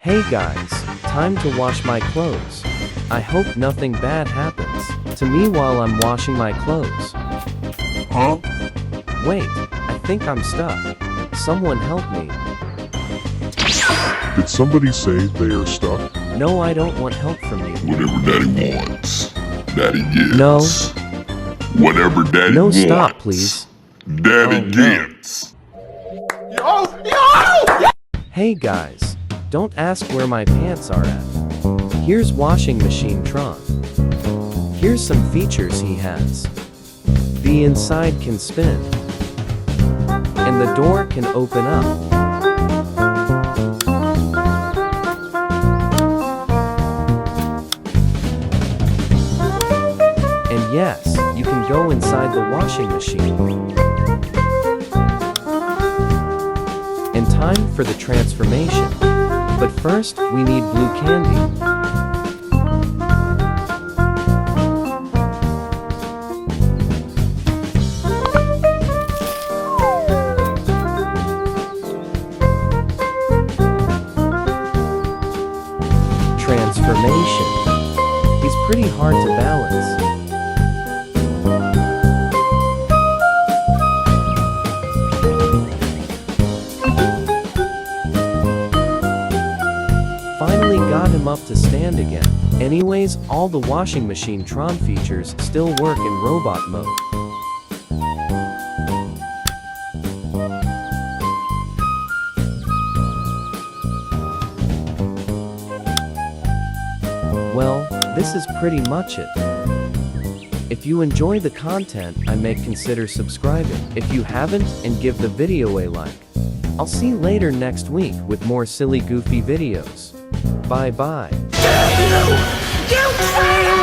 Hey guys, time to wash my clothes. I hope nothing bad happens to me while I'm washing my clothes. Huh? Wait, I think I'm stuck. Someone help me. Did somebody say they are stuck? No, I don't want help from you. Whatever Daddy wants, Daddy gets. No. Whatever Daddy No, wants, stop, please. Daddy Oh, no. gets. Hey guys, don't ask where my pants are at. Here's washing machine Tron. Here's some features he has. The inside can spin. And the door can open up. And yes, you can go inside the washing machine. And time for the transformation. But first, we need blue candy. Transformation. He's pretty hard to balance. Finally got him up to stand again. Anyways, all the washing machine Tron features still work in robot mode. Well, this is pretty much it. If you enjoy the content I make, consider subscribing if you haven't, and give the video a like. I'll see you later next week with more silly goofy videos. Bye bye. You